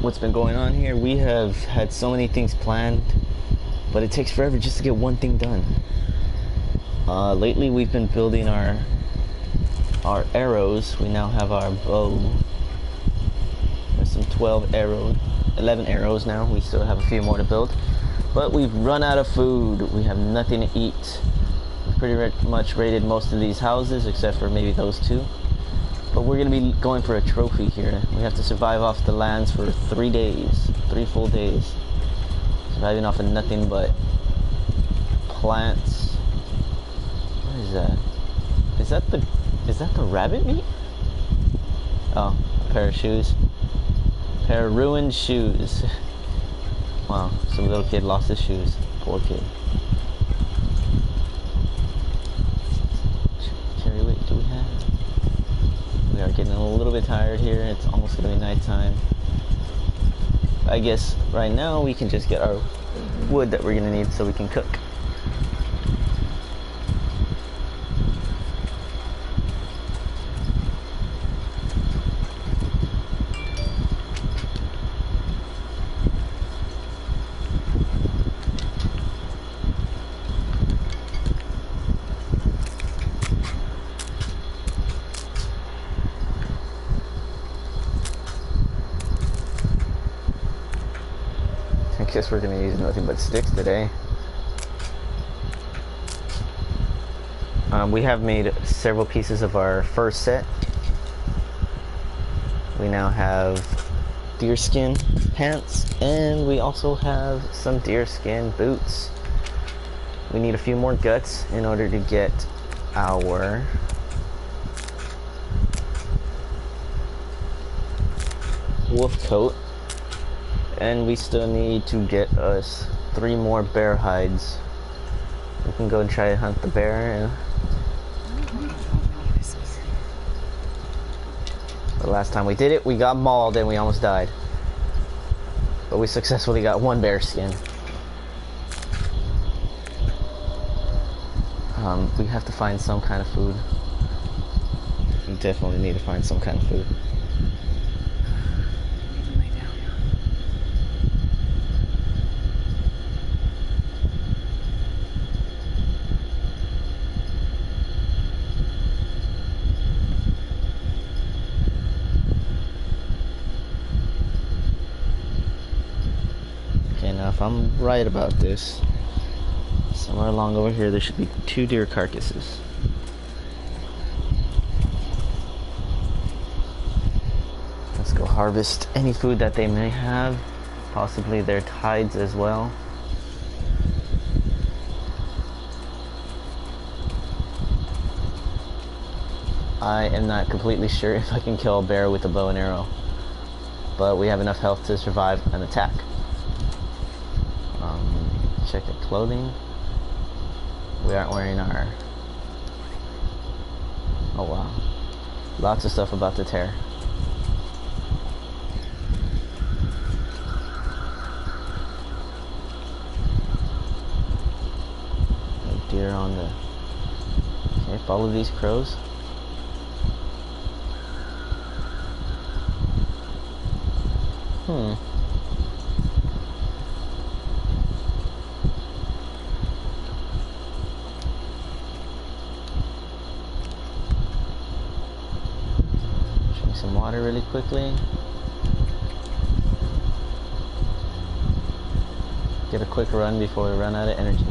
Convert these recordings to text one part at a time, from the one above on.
what's been going on here. We have had so many things planned, but it takes forever just to get one thing done. Lately we've been building our arrows. We now have our bow. There's some 11 arrows now. We still have a few more to build, but we've run out of food. We have nothing to eat. We've pretty much raided most of these houses except for maybe those two. But we're going to be going for a trophy here. We have to survive off the lands for 3 days. 3 full days. Surviving off of nothing but plants. What is that? Is that the rabbit meat? Oh, a pair of shoes. A pair of ruined shoes. Wow, some little kid lost his shoes. Poor kid. Cherry weight do we have? We are getting a little bit tired here. It's almost gonna be nighttime. I guess right now we can just get our wood that we're gonna need so we can cook. I guess we're gonna use nothing but sticks today. We have made several pieces of our first set. We now have deerskin pants, and we also have some deerskin boots. We need a few more guts in order to get our wolf coat. And we still need to get us 3 more bear hides. We can go and try to hunt the bear. The last time we did it, we got mauled and we almost died. But we successfully got 1 bear skin. We have to find some kind of food. We definitely need to find some kind of food. Now if I'm right about this, somewhere along over here there should be 2 deer carcasses. Let's go harvest any food that they may have, possibly their hides as well. I am not completely sure if I can kill a bear with a bow and arrow, but we have enough health to survive an attack. Check the clothing. We aren't wearing our... Oh wow. Lots of stuff about to tear. No deer on the... Okay, follow these crows. Some water really quickly. Get a quick run before we run out of energy.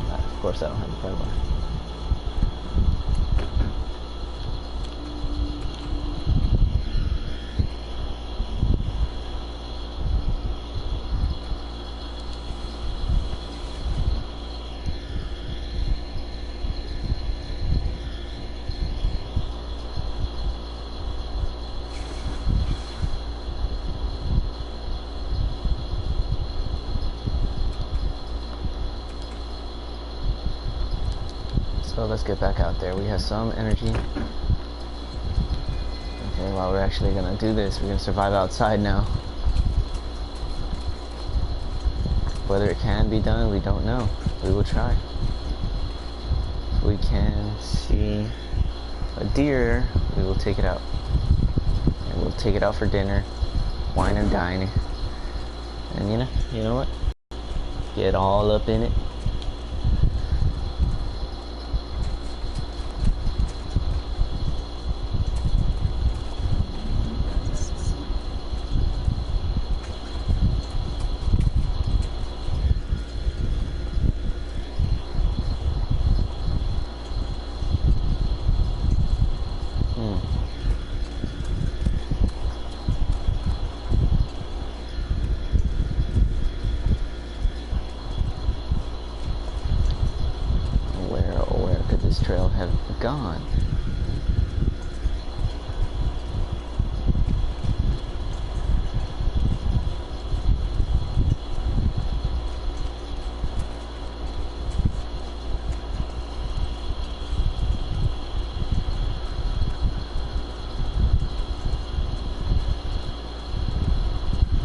Of course I don't have a crowbar. So let's get back out there. We have some energy. Okay, well, we're actually gonna do this. We're gonna survive outside now. Whether it can be done, we don't know. We will try. If we can see a deer, we will take it out. And we'll take it out for dinner, wine and dine. And you know what? Get all up in it. Where could this trail have gone?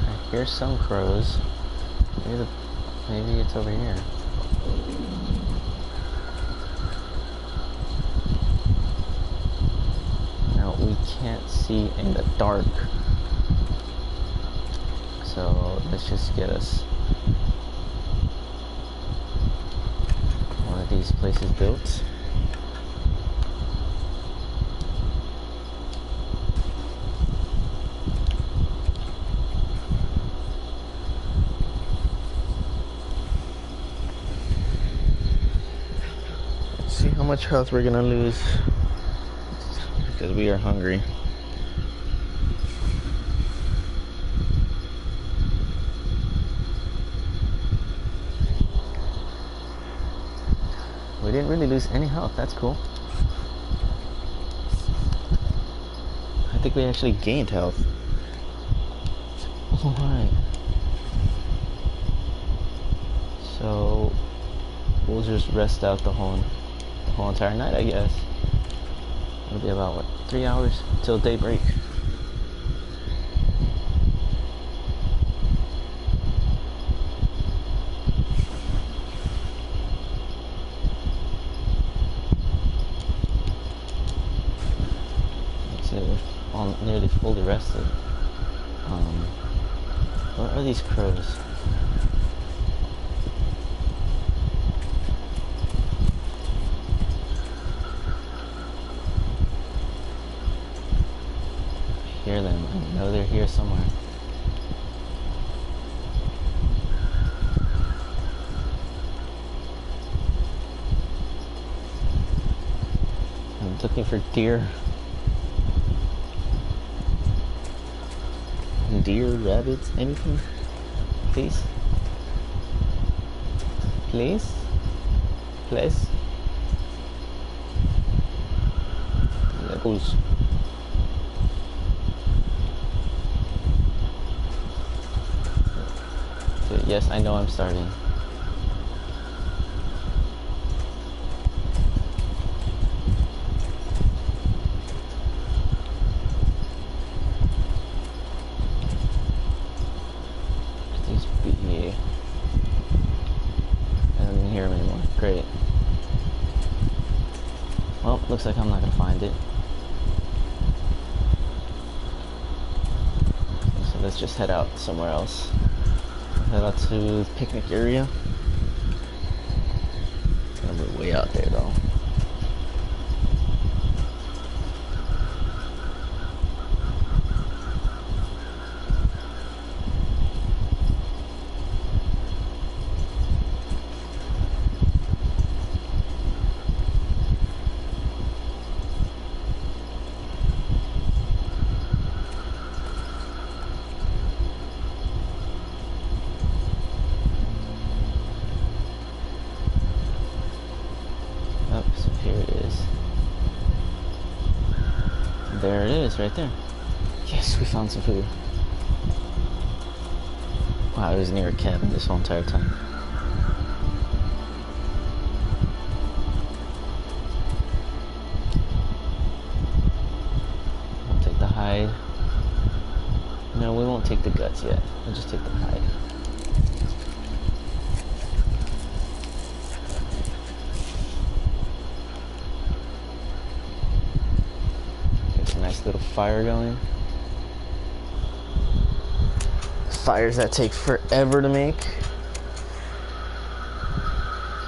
I hear some crows. Maybe it's over here. We can't see in the dark, so let's just get us one of these places built. Let's see how much health we're gonna lose, because we are hungry. We didn't really lose any health, that's cool. I think we actually gained health. Alright. So we'll just rest out the whole entire night, I guess. It'll be about, what, 3 hours till daybreak. That's it, we're all nearly fully rested. Where are these crows? Hear them. I know they're here somewhere. I'm looking for deer. Deer, rabbits, anything? Please? Please? Please? Levels. Yes, I know I'm starting. Please be. I don't even hear him anymore. Great. Well, looks like I'm not gonna find it. So let's just head out somewhere else. Head out to the picnic area. We're way out there though. So here it is. There it is, right there. Yes, we found some food. Wow, it was near a cabin this whole entire time. I'll take the hide. No, we won't take the guts yet. We'll just take the hide. little fire going. Fires that take forever to make.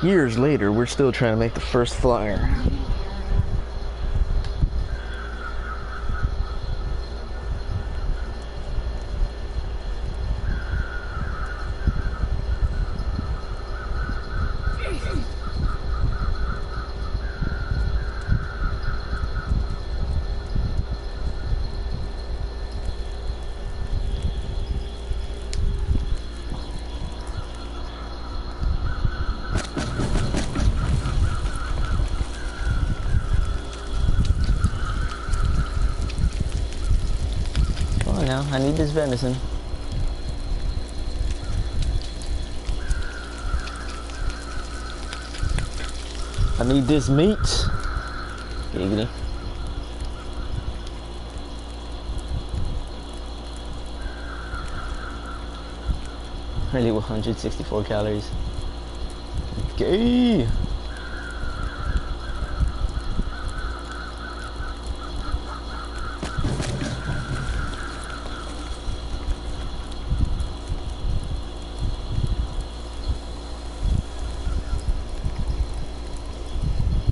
Years later, we're still trying to make the first fire. Now, I need this venison. I need this meat. Giggity. Only 164 calories. Okay.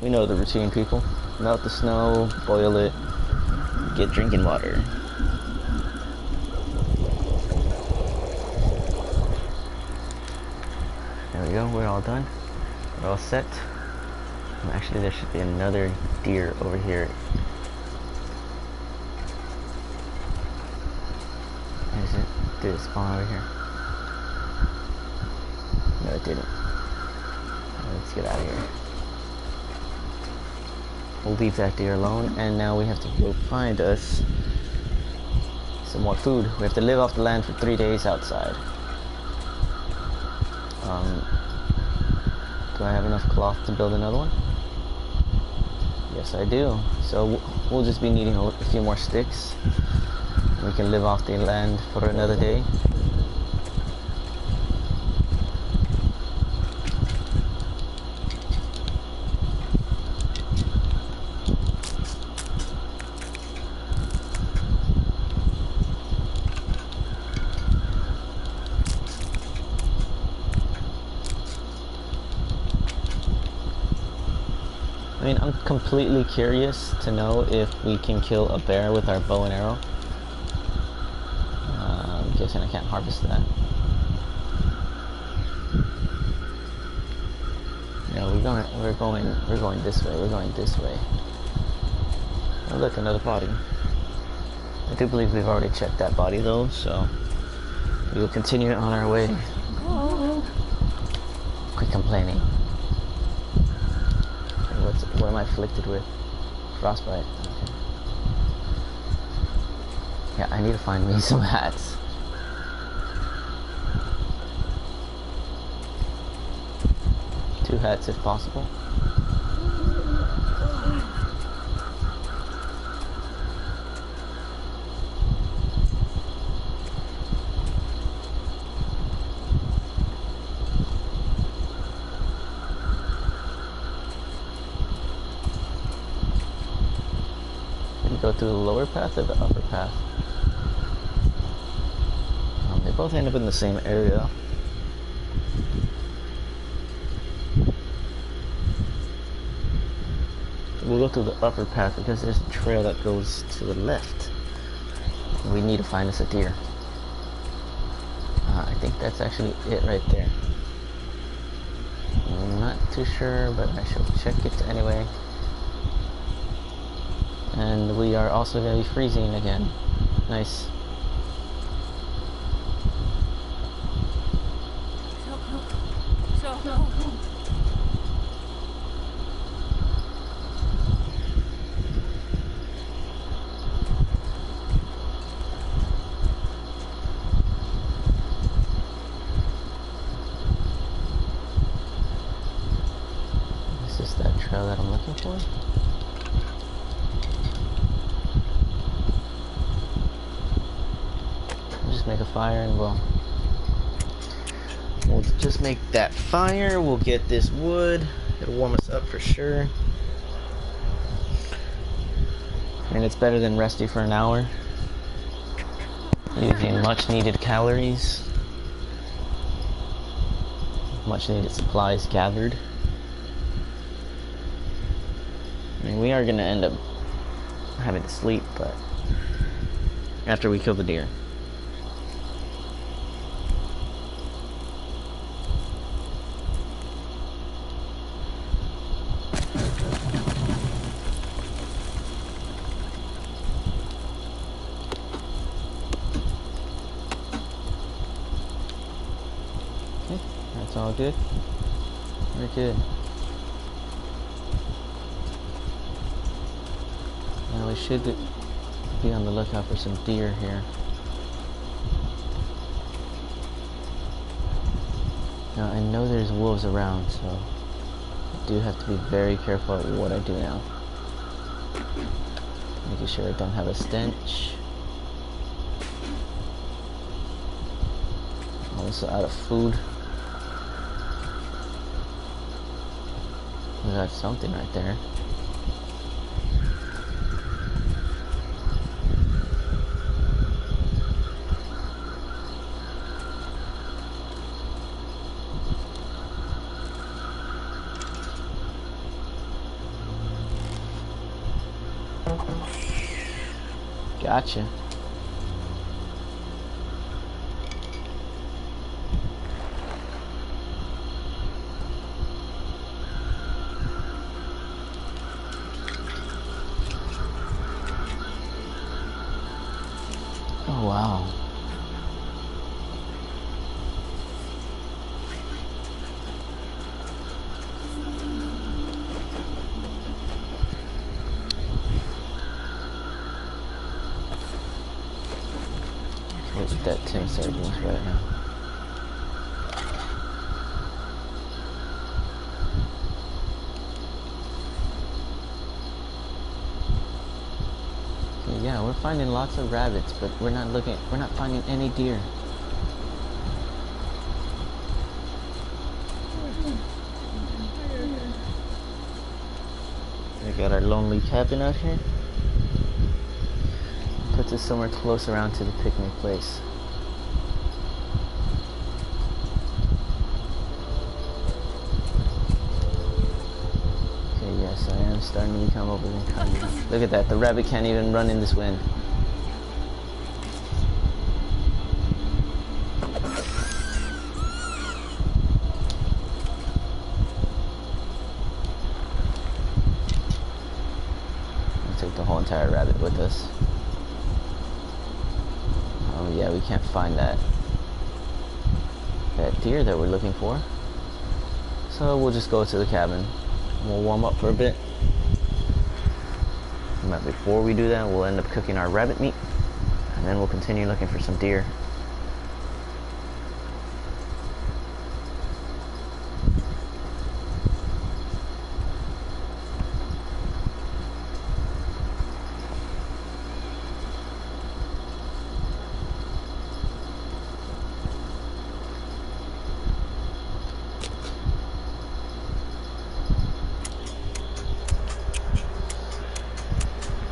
We know the routine, people. Melt the snow, boil it, get drinking water. There we go, we're all done. We're all set. Actually, there should be another deer over here. Is it? Did it spawn over here? No, it didn't. Let's get out of here. We'll leave that deer alone, and now we have to go find us some more food. We have to live off the land for 3 days outside. Do I have enough cloth to build another one? Yes, I do. So we'll just be needing a few more sticks. We can live off the land for another day. I mean, I'm completely curious to know if we can kill a bear with our bow and arrow. I'm guessing I can't harvest that. No, we're going this way. We're going this way. Oh, look, another body. I do believe we've already checked that body though, so we will continue on our way. Quit complaining. What am I afflicted with? Frostbite. Okay. Yeah, I need to find me some hats. Two hats if possible. Go through the lower path or the upper path? They both end up in the same area. We'll go through the upper path because there's a trail that goes to the left. We need to find us a deer. I think that's actually it right there. I'm not too sure, but I shall check it anyway. And we are also going to be freezing again. Nice. Is this that trail that I'm looking for? Make a fire and we'll just make that fire. We'll get this wood. It'll warm us up for sure. And it's better than resting for an hour. Using much needed calories. Much needed supplies gathered. I mean, we are going to end up having to sleep, but after we kill the deer. Okay, that's all good. We're good. Now we should be on the lookout for some deer here. Now I know there's wolves around, so I do have to be very careful at what I do now. Making sure I don't have a stench. Also out of food. We got something right there. Gotcha. Oh wow. Let's eat that 10 sardines right now. Okay, yeah, we're finding lots of rabbits, but we're not finding any deer. We got our lonely cabin out here. Puts us somewhere close around to the picnic place. Okay, yes, I am starting to become overcome. Look at that, the rabbit can't even run in this wind. We'll take the whole entire rabbit with us. Oh yeah, we can't find that deer that we're looking for. So we'll just go to the cabin. We'll warm up for a bit. But before we do that, we'll end up cooking our rabbit meat, and then we'll continue looking for some deer.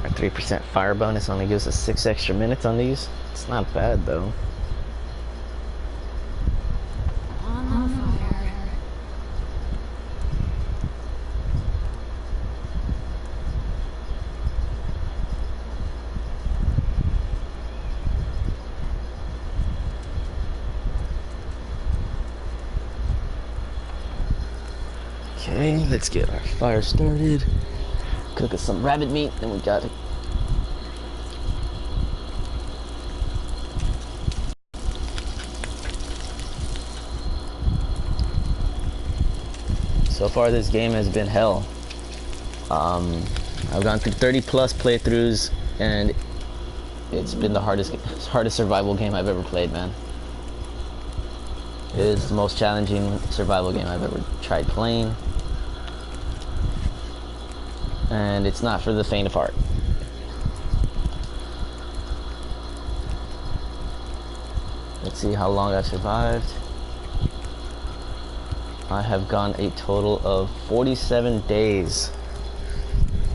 Our 3% fire bonus only gives us 6 extra minutes on these. It's not bad though. On fire. Okay, let's get our fire started. Cook us some rabbit meat, then we got it. So far this game has been hell. I've gone through 30 plus playthroughs and it's been the hardest survival game I've ever played, man. It is the most challenging survival game I've ever tried playing. And it's not for the faint of heart. Let's see how long I've survived. I have gone a total of 47 days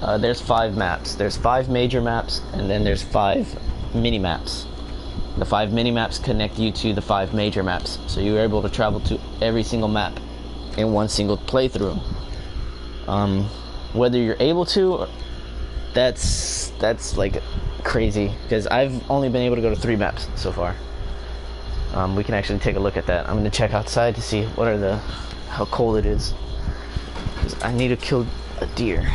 There's 5 maps. There's 5 major maps, and then there's 5 mini maps. The 5 mini maps connect you to the 5 major maps, so you're able to travel to every single map in one single playthrough. Whether you're able to, that's like crazy, because I've only been able to go to 3 maps so far. We can actually take a look at that. I'm gonna check outside to see how cold it is, because I need to kill a deer.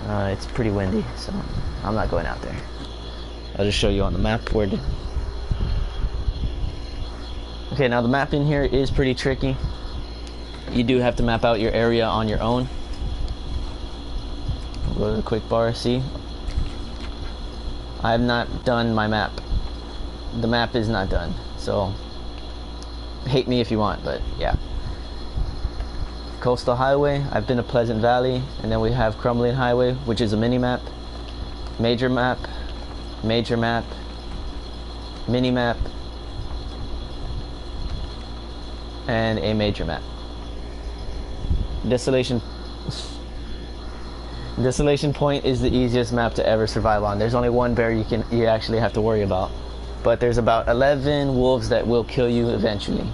It's pretty windy, so I'm not going out there. I'll just show you on the map where Okay, now the map in here is pretty tricky. You do have to map out your area on your own. I'll go to the quick bar, see? I have not done my map. The map is not done, so hate me if you want, but yeah. Coastal Highway, I've been to Pleasant Valley, and then we have Crumbling Highway, which is a mini map, major map, major map, mini map, and a major map. Desolation Point is the easiest map to ever survive on. There's only one bear you actually have to worry about, but there's about 11 wolves that will kill you eventually.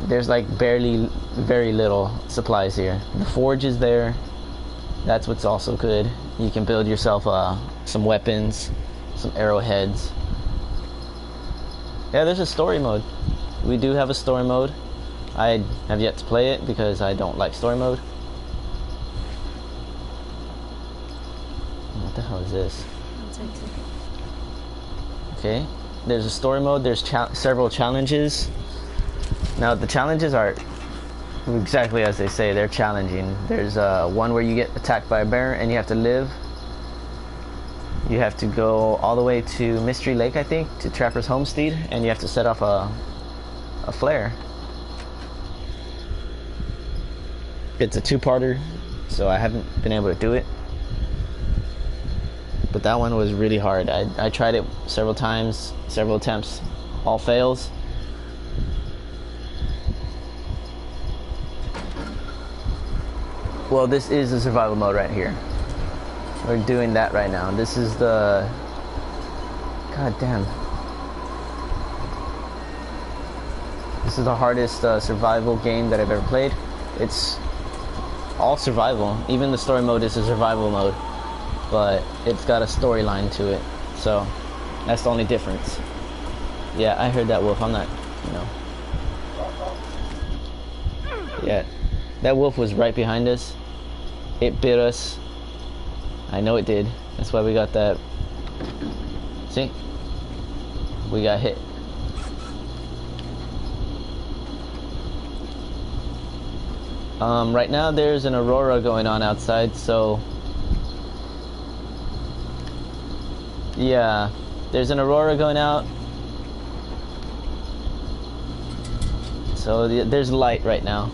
There's like very little supplies here. The forge is there. That's what's also good. You can build yourself some weapons, some arrowheads. Yeah, there's a story mode. We do have a story mode. I have yet to play it because I don't like story mode. What the hell is this? Okay, there's a story mode. There's several challenges. Now the challenges are exactly as they say. They're challenging. There's one where you get attacked by a bear and you have to live. You have to go all the way to Mystery Lake, I think, to Trapper's Homestead, and you have to set off a flare. It's a 2-parter, so I haven't been able to do it. But that one was really hard. I tried it several times, several attempts, all fails. Well, this is the survival mode right here. We're doing that right now. This is the... God damn. This is the hardest survival game that I've ever played. It's all survival. Even the story mode is a survival mode, but it's got a storyline to it. So that's the only difference. Yeah, I heard that wolf. I'm not, Yeah, that wolf was right behind us. It bit us. I know it did. That's why we got that. See? We got hit. Right now there's an aurora going on outside, so yeah, there's an aurora going out. So there's light right now.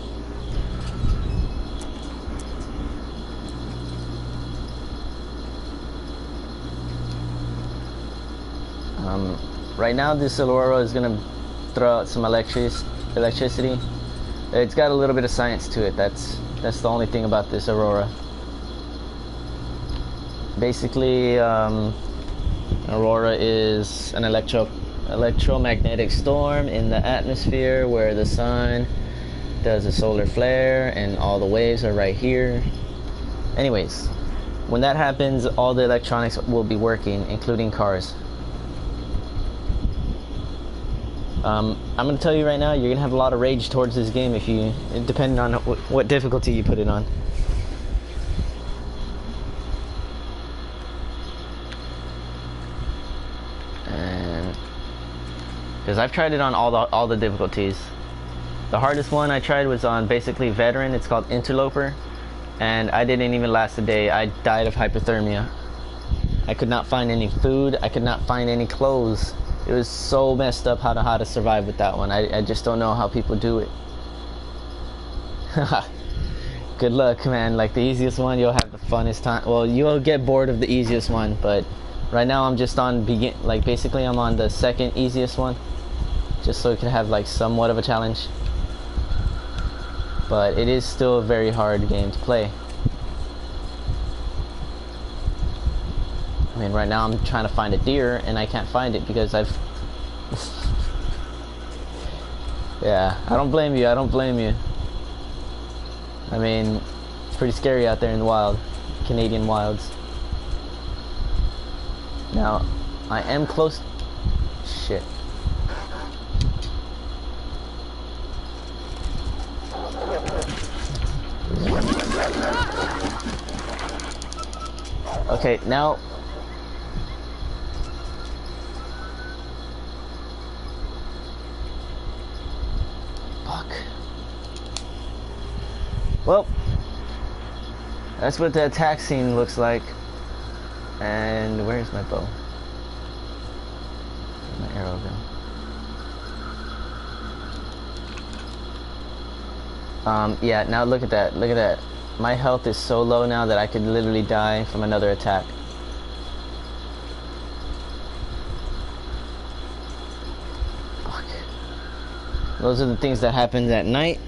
Right now this aurora is gonna throw out some electricity. It's got a little bit of science to it. That's the only thing about this aurora. Basically, aurora is an electromagnetic storm in the atmosphere where the sun does a solar flare and all the waves are right here. Anyways, when that happens, all the electronics will be working, including cars. I'm going to tell you right now, you're going to have a lot of rage towards this game depending on what difficulty you put it on. And because I've tried it on all the difficulties. The hardest one I tried was on basically veteran. It's called interloper, and I didn't even last a day. I died of hypothermia. I could not find any food. I could not find any clothes. It was so messed up how to survive with that one. I just don't know how people do it. Good luck, man. Like the easiest one, you'll have the funnest time. Well, you'll get bored of the easiest one, but right now I'm just on basically I'm on the second easiest one, just so it can have like somewhat of a challenge. But it is still a very hard game to play. I mean, right now I'm trying to find a deer and I can't find it because I've... Yeah, I don't blame you, I don't blame you. I mean, it's pretty scary out there in the wild, Canadian wilds. Now, I am close... Shit. Okay, now... Fuck. Well, that's what the attack scene looks like. And where's my bow? Where'd my arrow go? Yeah, now look at that. Look at that. My health is so low now that I could literally die from another attack. Fuck. Those are the things that happen at night.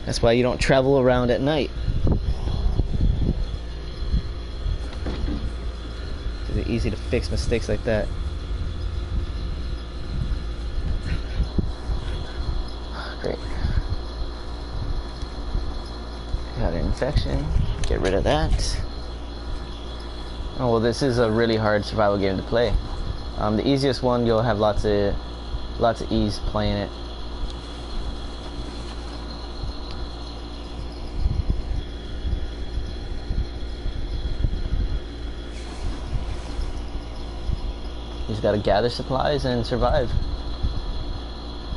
That's why you don't travel around at night. It's easy to fix mistakes like that. Great. Got an infection. Get rid of that. Oh well, this is a really hard survival game to play. The easiest one, you'll have lots of ease playing it. You just gotta gather supplies and survive.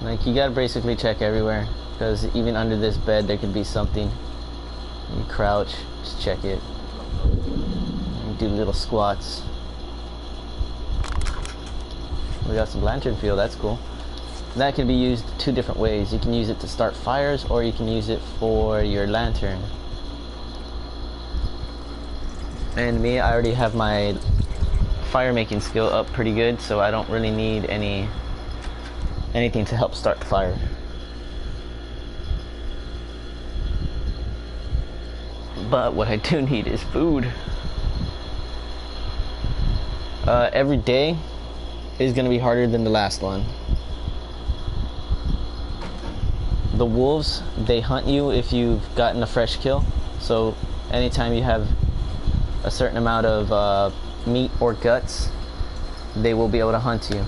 Like, you gotta basically check everywhere, because even under this bed there could be something. You crouch, just check it. You do little squats. We got some lantern fuel, that's cool. That can be used two different ways. You can use it to start fires, or you can use it for your lantern. And me, I already have my fire making skill up pretty good, so I don't really need anything to help start the fire. But what I do need is food. Every day is going to be harder than the last one. The wolves, they hunt you if you've gotten a fresh kill. So anytime you have a certain amount of meat or guts, they will be able to hunt you.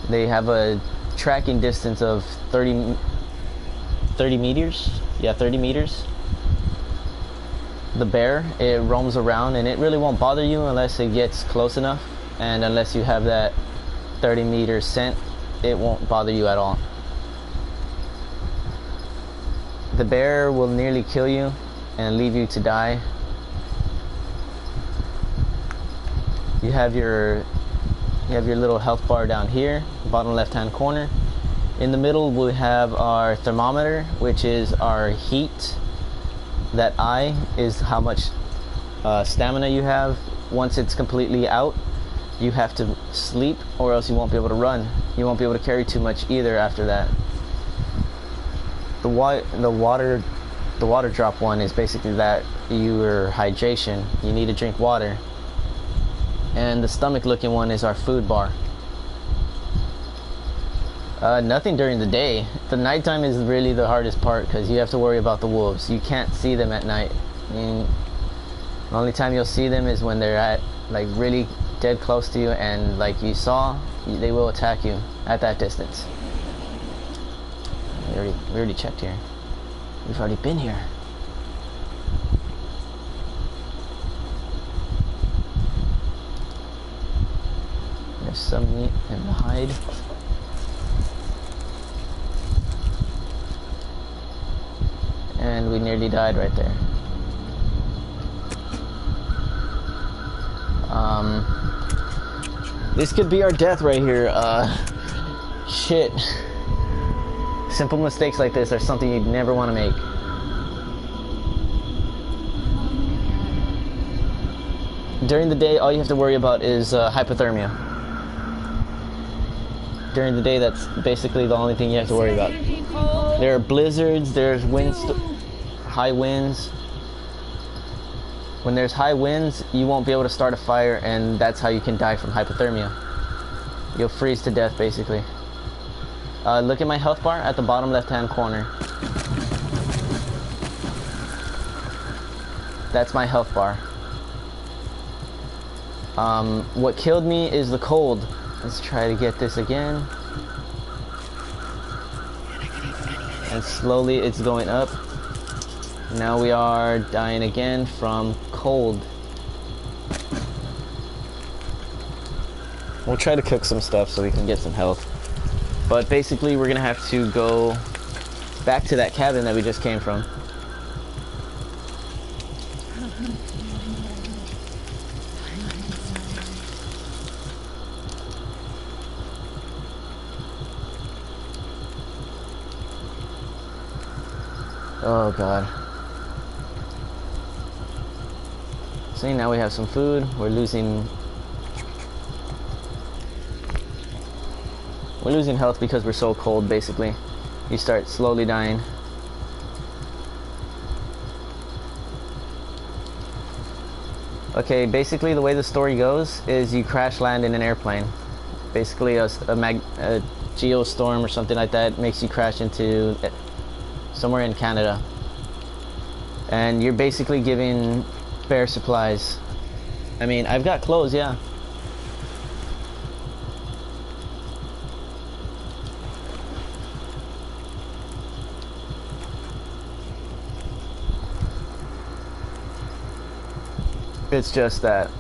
They have a tracking distance of 30 meters. Yeah, 30 meters. The bear, it roams around and it really won't bother you unless it gets close enough, and unless you have that 30-meter scent, it won't bother you at all. The bear will nearly kill you and leave you to die. You have your little health bar down here, bottom left-hand corner. In the middle we have our thermometer, which is our heat. That I is how much stamina you have. Once it's completely out, you have to sleep, or else you won't be able to run. You won't be able to carry too much either after that. The water drop one is basically that your hydration. You need to drink water. And the stomach looking one is our food bar. Nothing during the day. The nighttime is really the hardest part, because you have to worry about the wolves. You can't see them at night. I mean, the only time you'll see them is when they're at like really dead close to you, and like you saw, they will attack you at that distance. We already checked here. We've already been here. There's some meat in the hide. And we nearly died right there. This could be our death right here. Shit. Simple mistakes like this are something you'd never want to make. During the day, all you have to worry about is hypothermia. During the day, that's basically the only thing you have to worry about. There are blizzards, there's high winds. When there's high winds, you won't be able to start a fire, and that's how you can die from hypothermia. You'll freeze to death, basically. Look at my health bar at the bottom left-hand corner. That's my health bar. What killed me is the cold. Let's try to get this again. And slowly it's going up. Now we are dying again from cold. We'll try to cook some stuff so we can get some health. But basically we're gonna have to go back to that cabin that we just came from. Oh god. See, now we have some food. We're losing health because we're so cold, basically. You start slowly dying. Okay, basically the way the story goes is you crash land in an airplane. Basically a geostorm or something like that makes you crash into somewhere in Canada. And you're basically giving bare supplies. I mean, I've got clothes, yeah. It's just that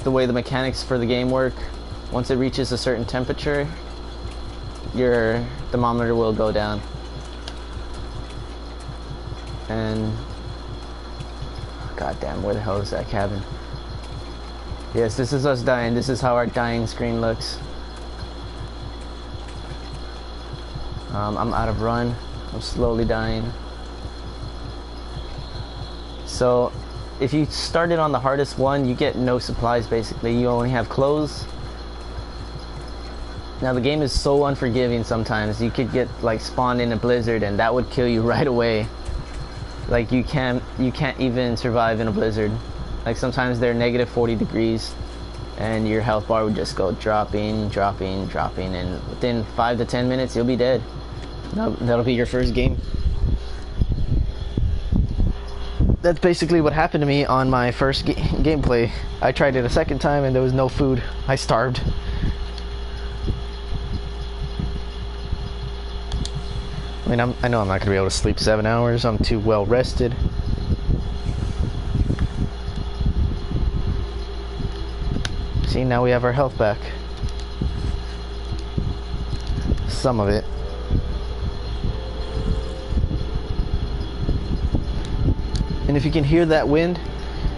the way the mechanics for the game work, once it reaches a certain temperature, your thermometer will go down. And god damn, where the hell is that cabin? Yes, this is us dying. This is how our dying screen looks. I'm out of run. I'm slowly dying. So if you started on the hardest one, you get no supplies basically. You only have clothes. Now the game is so unforgiving sometimes. You could get like spawned in a blizzard and that would kill you right away. Like you can't even survive in a blizzard. Like sometimes they're negative 40 degrees and your health bar would just go dropping, and within 5 to 10 minutes you'll be dead. That'll be your first game. That's basically what happened to me on my first gameplay. I tried it a second time and there was no food. I starved. I mean, I know I'm not gonna be able to sleep 7 hours. I'm too well rested. See, now we have our health back. Some of it. And if you can hear that wind,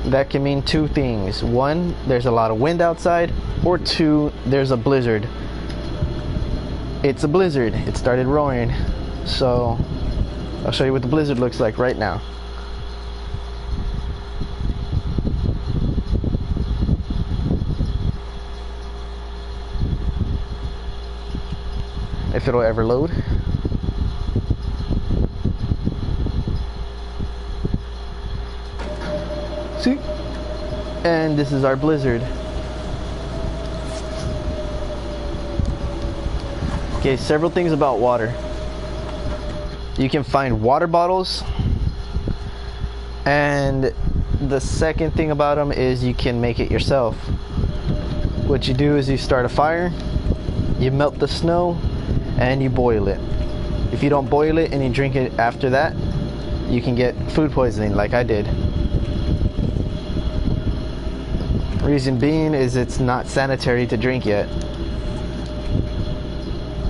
that can mean two things. One, there's a lot of wind outside, or two, there's a blizzard. It's a blizzard. It started roaring. So I'll show you what the blizzard looks like right now. If it'll ever load. See? And this is our blizzard. Okay, several things about water. You can find water bottles, and the second thing about them is you can make it yourself. What you do is you start a fire, you melt the snow, and you boil it. If you don't boil it and you drink it after that, you can get food poisoning like I did. Reason being is it's not sanitary to drink yet.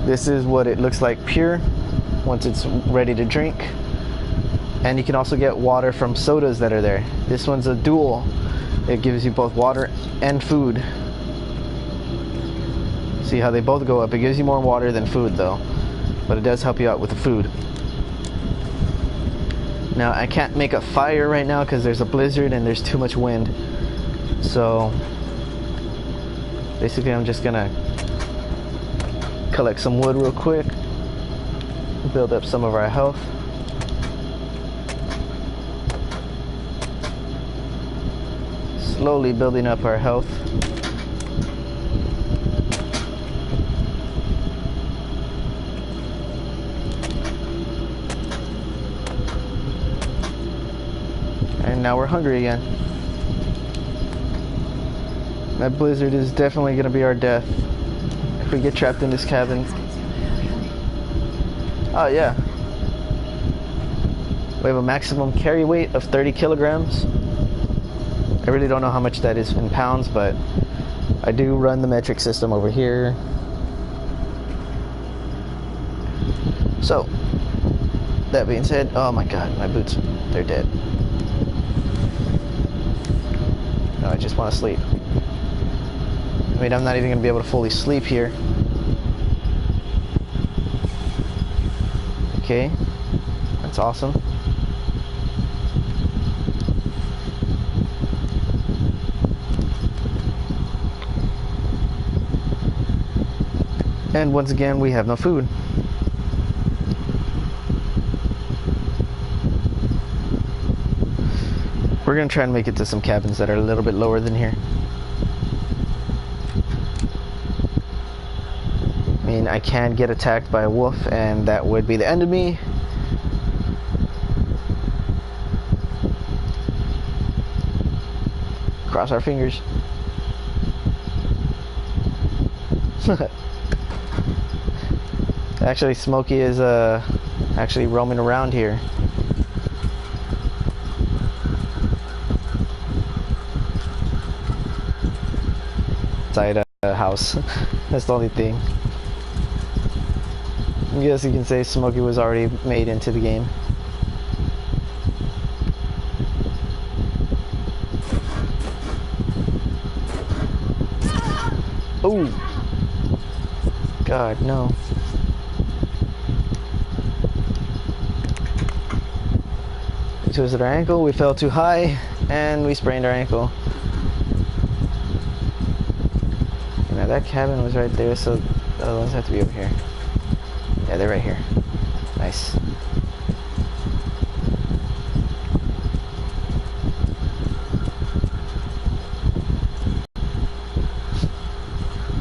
This is what it looks like pure once it's ready to drink. And you can also get water from sodas that are there. This one's a dual. It gives you both water and food. See how they both go up? It gives you more water than food though, but it does help you out with the food. Now I can't make a fire right now because there's a blizzard and there's too much wind. So basically I'm just gonna collect some wood real quick, build up some of our health. slowly building up our health. And now we're hungry again. That blizzard is definitely gonna be our death if we get trapped in this cabin. Oh yeah. We have a maximum carry weight of 30 kilograms. I really don't know how much that is in pounds, but I do run the metric system over here. So, that being said, oh my god, my boots, they're dead. No, I just want to sleep. I mean, I'm not even going to be able to fully sleep here. Okay, that's awesome. And once again, we have no food. We're gonna try and make it to some cabins that are a little bit lower than here. I mean, I can get attacked by a wolf, and that would be the end of me. Cross our fingers. Actually, Smokey is actually roaming around here. Inside a house. That's the only thing. I guess you can say Smokey was already made into the game. Oh! God, no. We twisted our ankle, we fell too high, and we sprained our ankle. Now that cabin was right there, so the other ones have to be over here. Yeah, they're right here. Nice.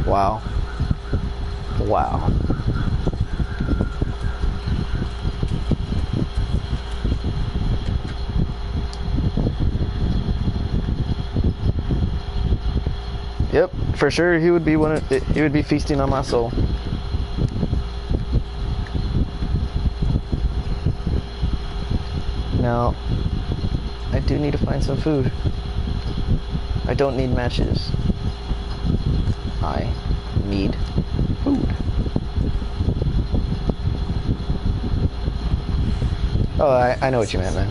Wow. Wow. Yep, for sure he would be he would be feasting on my soul. Now, I do need to find some food. I don't need matches. I need food. Oh, I know what you meant, man.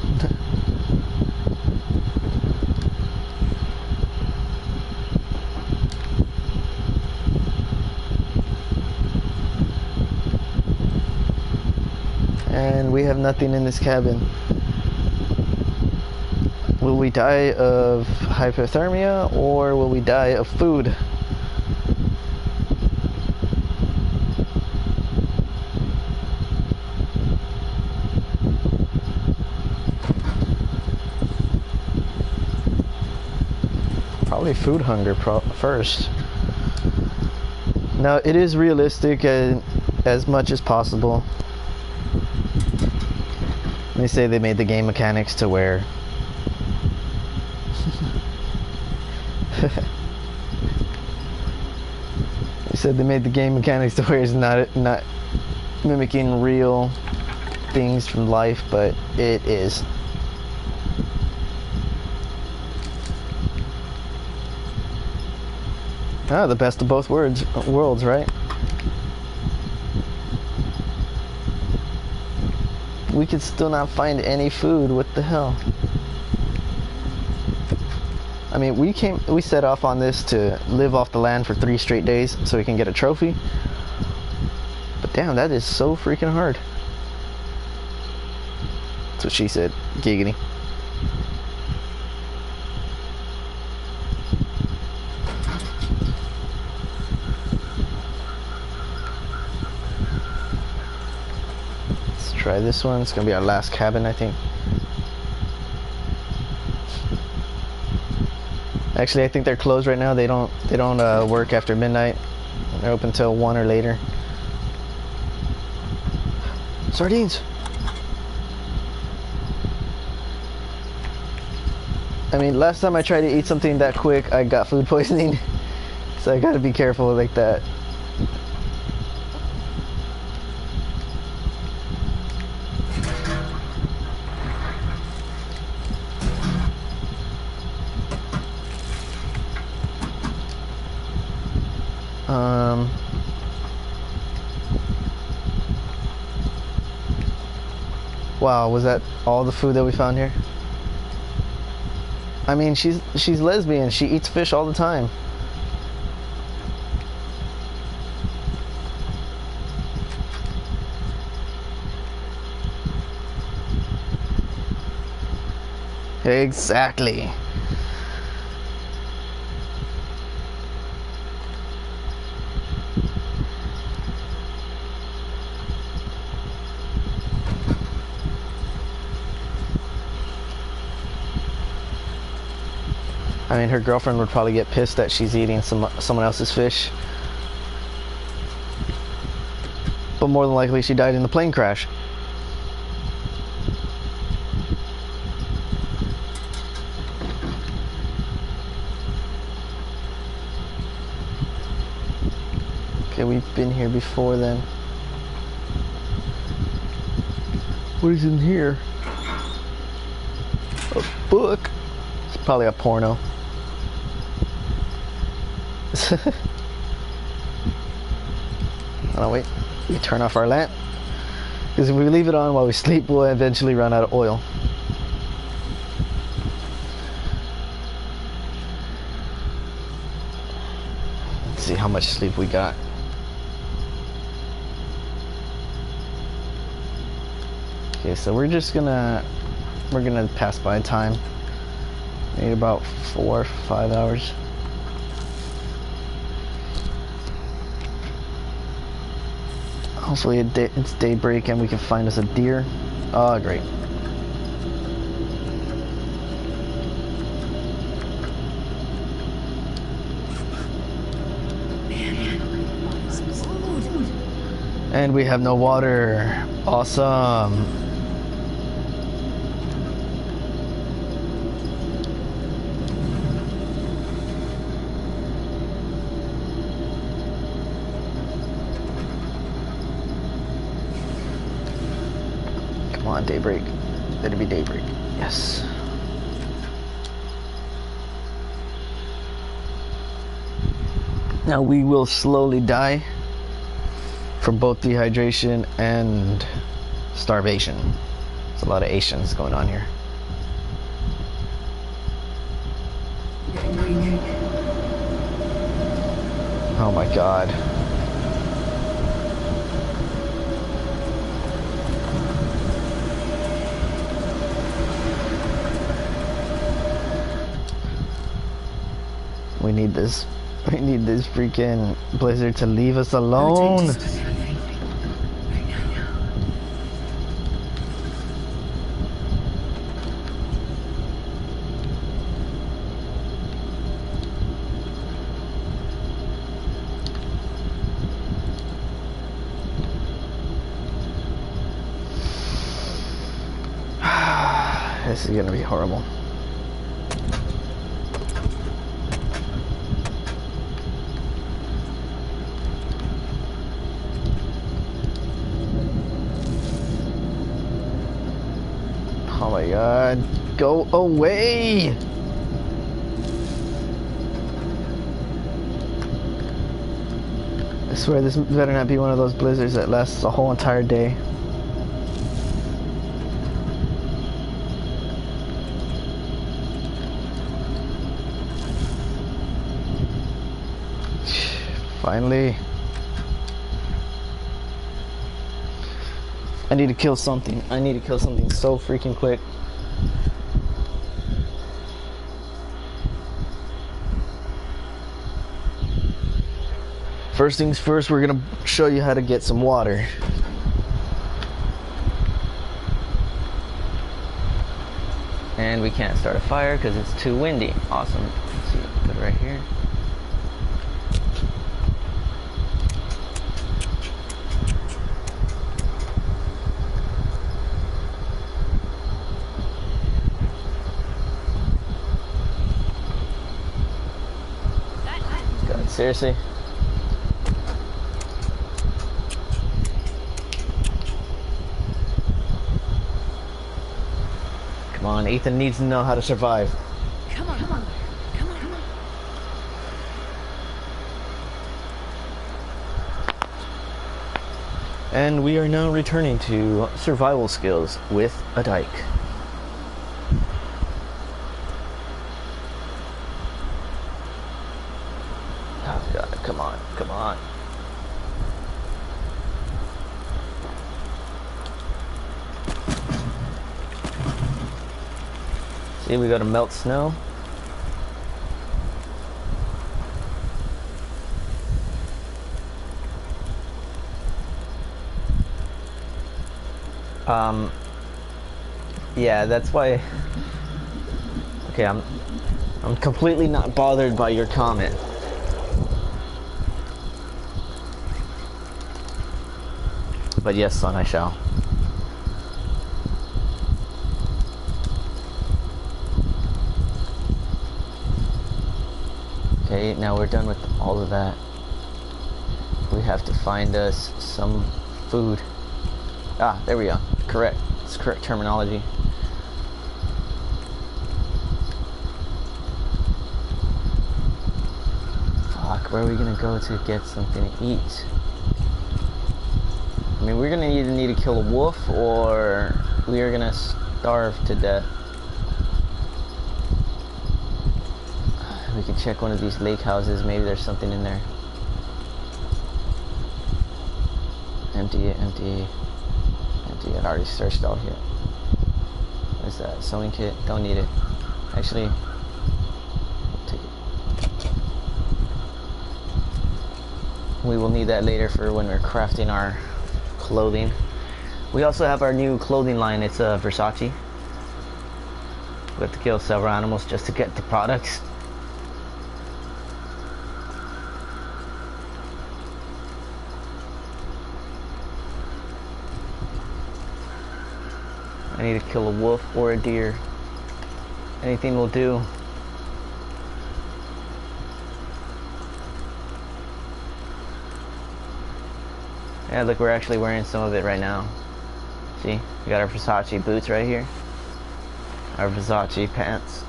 And we have nothing in this cabin. Will we die of hypothermia, or will we die of food? Probably food hunger first. Now, it is realistic as much as possible. They say they made the game mechanics to where they said they made the game mechanics to where it's not mimicking real things from life, but it is. Ah, the best of both worlds, right? We could still not find any food. What the hell? I mean, we set off on this to live off the land for 3 straight days so we can get a trophy. But damn, that is so freaking hard. That's what she said. Giggity. Let's try this one. It's gonna be our last cabin, I think. Actually, I think they're closed right now. They don't work after midnight. They're open till 1 or later. Sardines. I mean, last time I tried to eat something that quick, I got food poisoning. So I gotta be careful like that. Wow, was that all the food that we found here? I mean, she's lesbian. She eats fish all the time. Exactly. I mean, her girlfriend would probably get pissed that she's eating someone else's fish. But more than likely, she died in the plane crash. Okay, we've been here before then. What is in here? A book. It's probably a porno. Oh wait, we turn off our lamp, because if we leave it on while we sleep, we'll eventually run out of oil. Let's see how much sleep we got. Okay, so we're gonna pass by time. Maybe about 4 or 5 hours. Hopefully it's daybreak and we can find us a deer. Oh, great. And we have no water. Awesome. Come on, daybreak. Better be daybreak. Yes. Now we will slowly die from both dehydration and starvation. There's a lot of Asians going on here. Oh my God. We need this. We need this freaking blizzard to leave us alone. This is gonna be horrible. Oh my God, go away! I swear this better not be one of those blizzards that lasts a whole entire day. Finally. I need to kill something. I need to kill something so freaking quick. First things first, we're gonna show you how to get some water. And we can't start a fire because it's too windy. Awesome. see, put it right here. God, seriously? Come on, Ethan needs to know how to survive. Come on, come on, come on, come on. And we are now returning to survival skills with a dike. Oh God, come on, come on. See, we gotta melt snow. Yeah, that's why. Okay, I'm completely not bothered by your comment. But yes, son, I shall. Okay, now we're done with all of that. We have to find us some food. Ah, there we go. Correct. It's correct terminology. Fuck, where are we gonna go to get something to eat? I mean, we're gonna either need to kill a wolf or we are gonna starve to death. We could check one of these lake houses. Maybe there's something in there. Empty, empty, empty. I already searched all here. What is that? Sewing kit? Don't need it. Actually, I'll take it. We will need that later for when we're crafting our clothing. We also have our new clothing line. It's Versace. We have to kill several animals just to get the products. I need to kill a wolf or a deer. Anything will do. Yeah, look, we're actually wearing some of it right now. See, we got our Versace boots right here. Our Versace pants.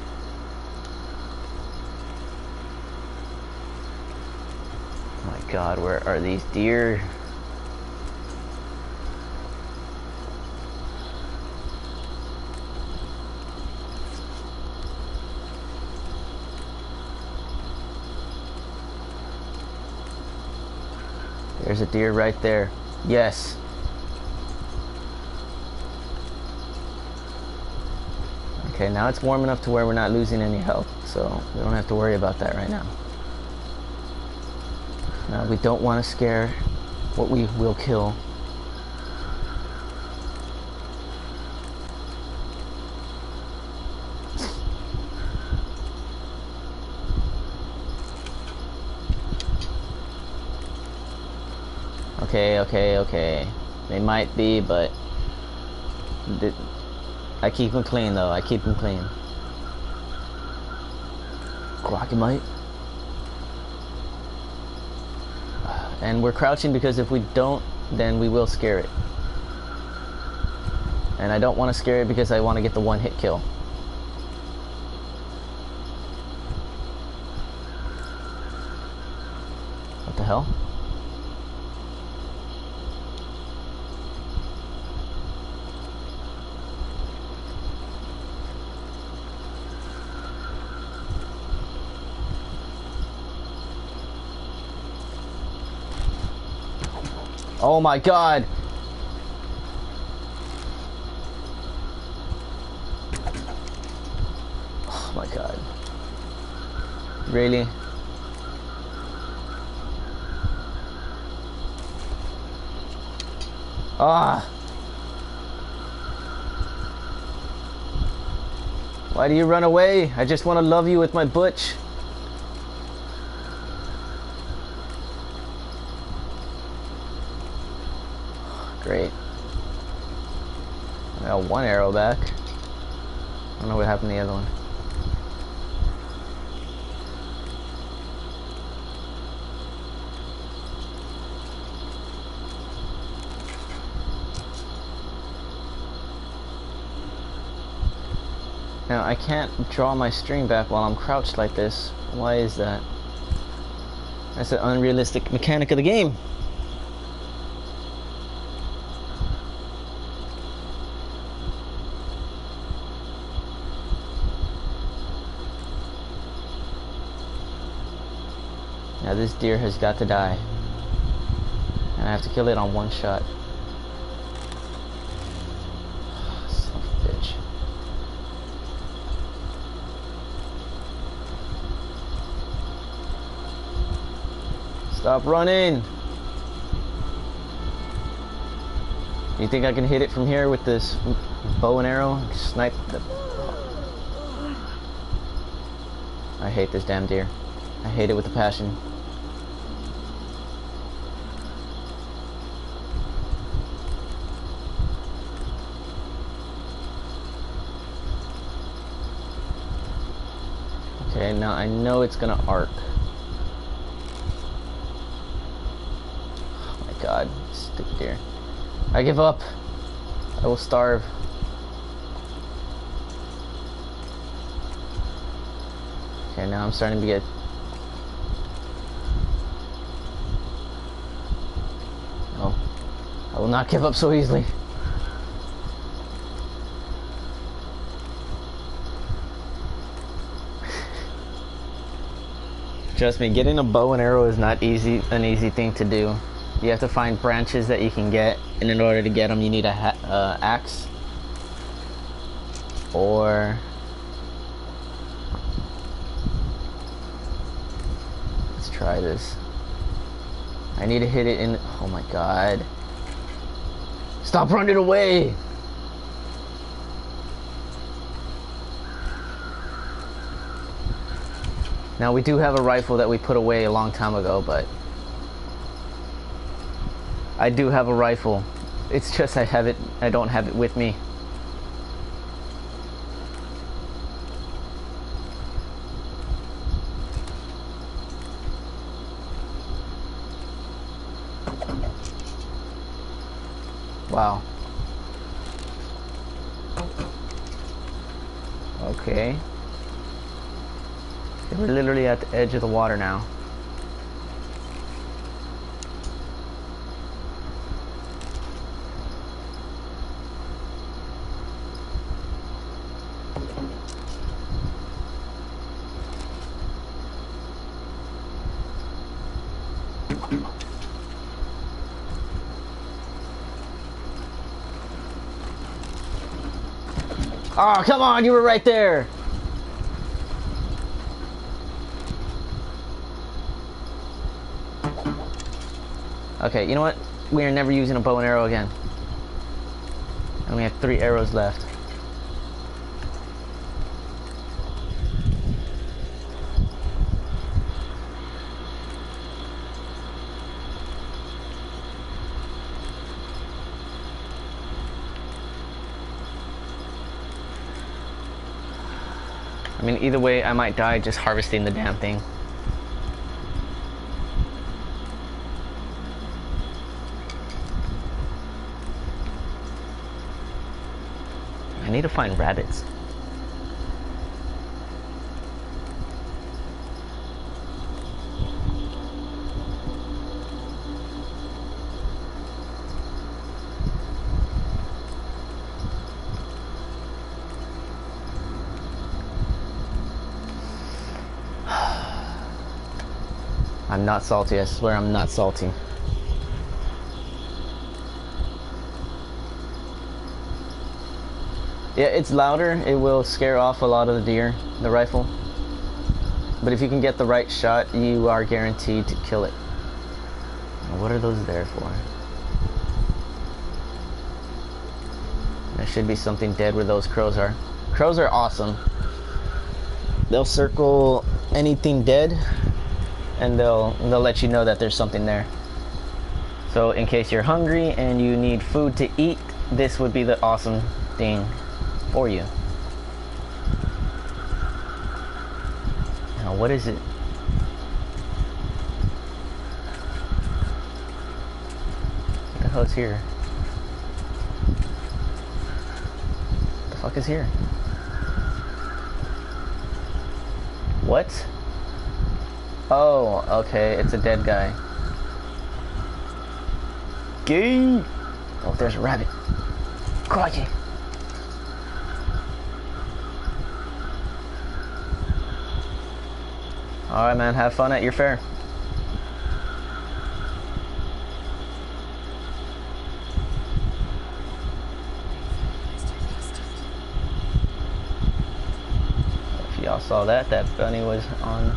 Oh my God, where are these deer? There's a deer right there. Yes. Okay, now it's warm enough to where we're not losing any health, so we don't have to worry about that right now. Now, we don't want to scare what we will kill. Okay. They might be, but I keep them clean, though. I keep them clean. Crockemite. And we're crouching because if we don't, then we will scare it. And I don't want to scare it because I want to get the one-hit kill. What the hell? Oh my God! Oh my God. Really? Ah! Why do you run away? I just want to love you with my butch. Great. I got one arrow back. I don't know what happened to the other one. Now, I can't draw my string back while I'm crouched like this. Why is that? That's an unrealistic mechanic of the game. Now this deer has got to die. And I have to kill it on one shot. Son of a bitch. Stop running! You think I can hit it from here with this bow and arrow? Snipe the... I hate this damn deer. I hate it with a passion. Okay, now I know it's gonna arc. Oh my god, stupid deer. I give up. I will starve. Okay, now I'm starting to get... No. I will not give up so easily. Trust me, getting a bow and arrow is not an easy thing to do. You have to find branches that you can get, and in order to get them, you need a axe. Or... let's try this. I need to hit it in... oh my god. Stop running away! Now we do have a rifle that we put away a long time ago, but I do have a rifle. It's just I don't have it with me. Wow. Okay. We're literally at the edge of the water now. Oh, come on, you were right there. Okay, you know what? We are never using a bow and arrow again. And we have 3 arrows left. I mean, either way, I might die just harvesting the damn thing. I need to find rabbits. I'm not salty, I swear I'm not salty. Yeah, it's louder. It will scare off a lot of the deer, the rifle. But if you can get the right shot, you are guaranteed to kill it. What are those there for? There should be something dead where those crows are. Crows are awesome. They'll circle anything dead, and they'll let you know that there's something there. So in case you're hungry and you need food to eat, this would be the awesome thing for you. Now what is it? What the hell is here? What the fuck is here? What? Oh, okay, it's a dead guy. Gay! Oh, there's a rabbit. Crikey. Alright, man, have fun at your fair. If y'all saw that bunny was on.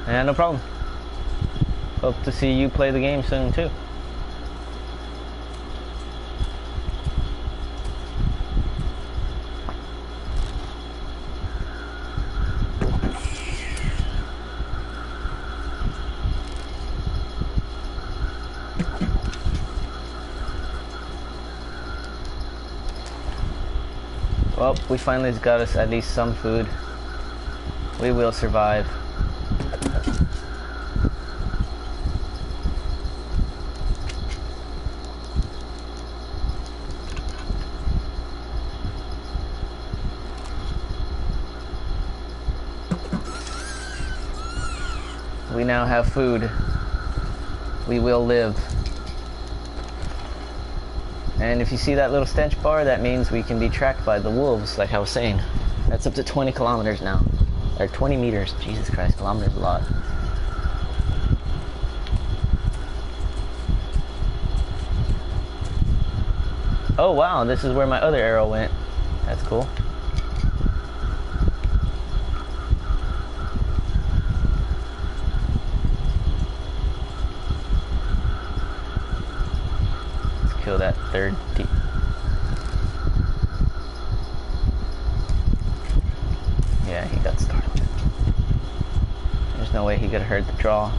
Yeah, no problem. Hope to see you play the game soon too. Well, we finally got us at least some food. We will survive. We now have food. We will live. And if you see that little stench bar, that means we can be tracked by the wolves, like I was saying. That's up to 20 kilometers now. Or 20 meters. Jesus Christ, kilometers a lot. Oh wow, this is where my other arrow went. That's cool. Kill that third deep. Yeah, he got startled. There's no way he could have heard the draw.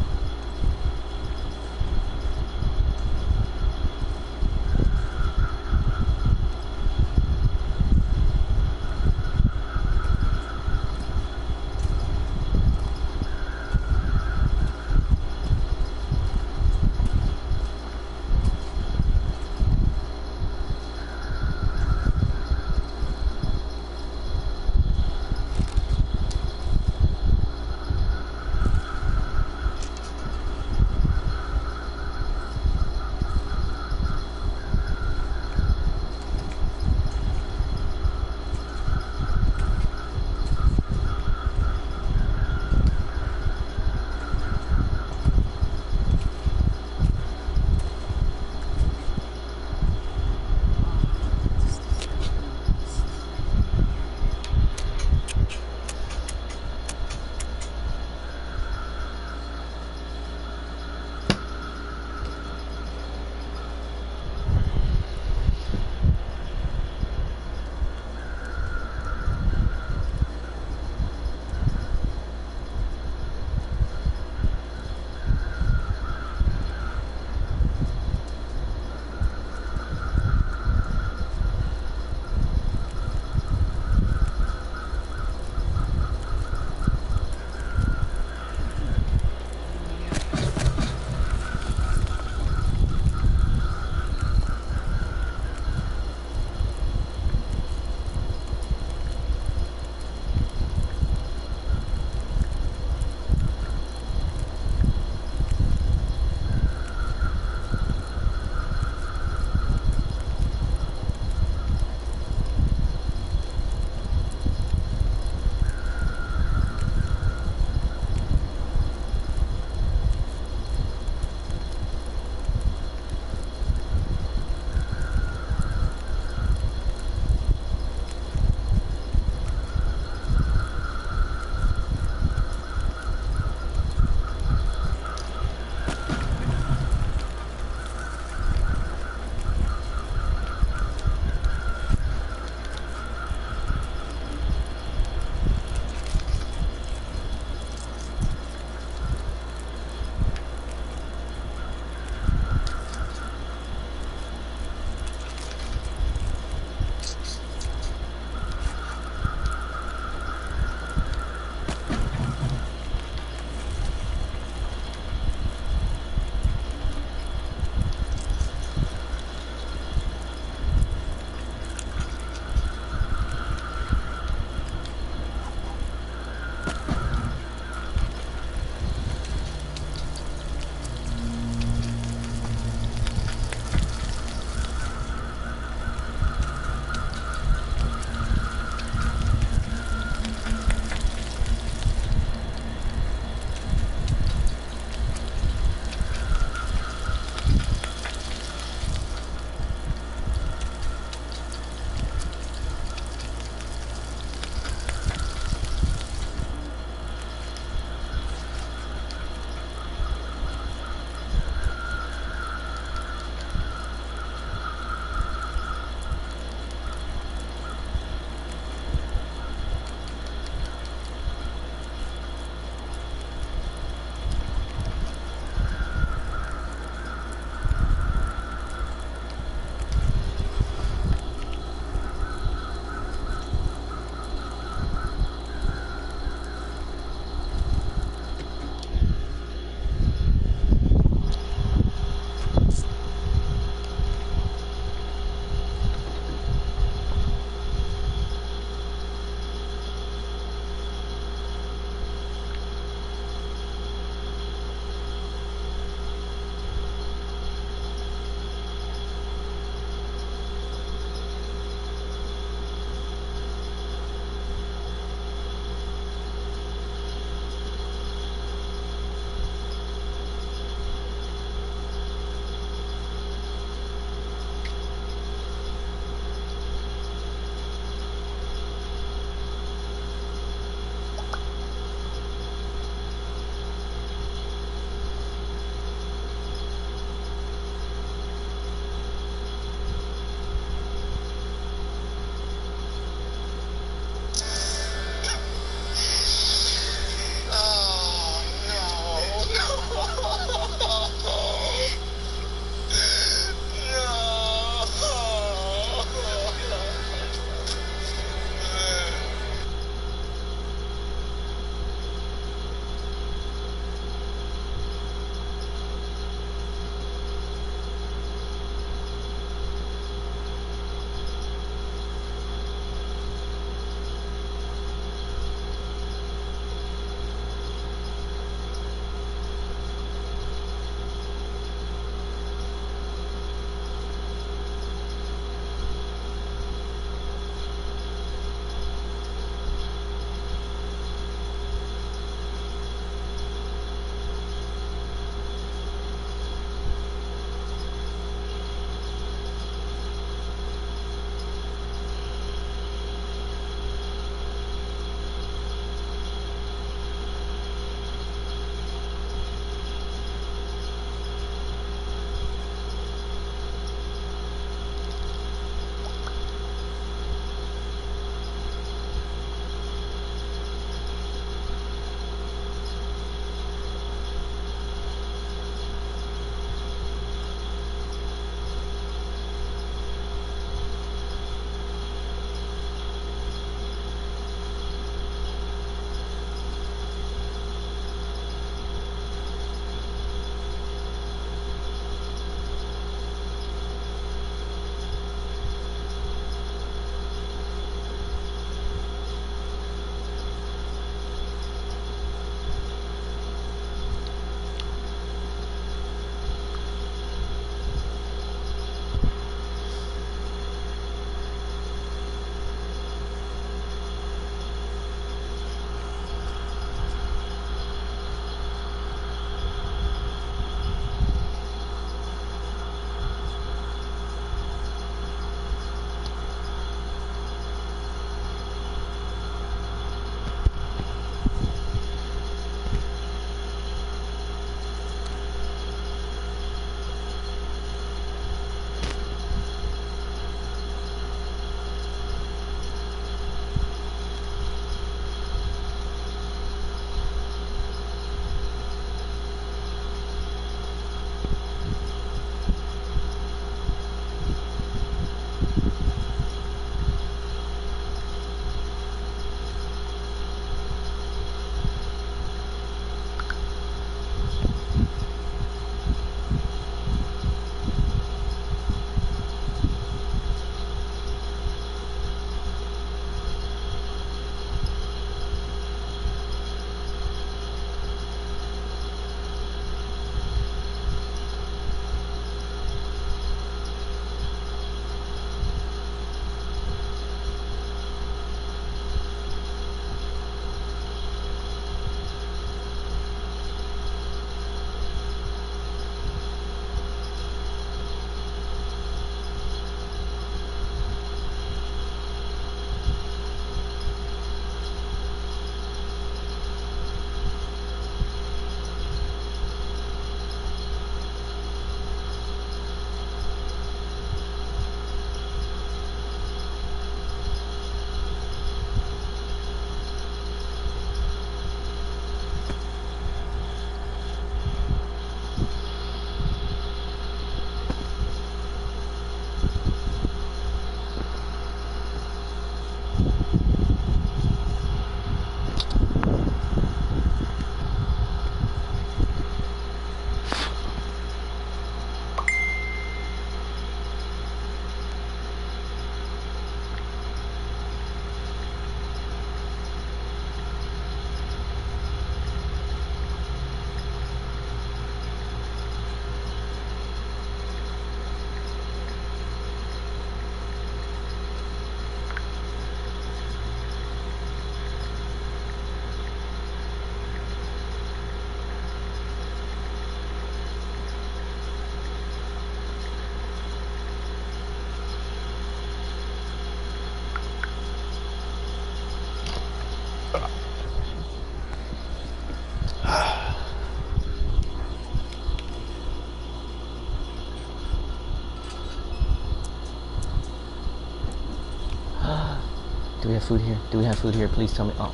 have food here? Do we have food here? Please tell me. Oh,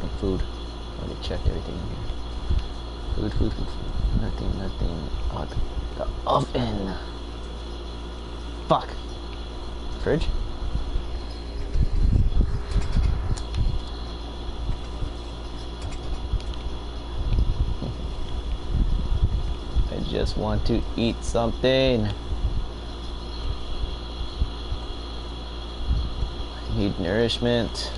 no food. I already checked everything in here. Food. Nothing. Oh, the oven. Fuck. Fridge? I just want to eat something. I need nourishment.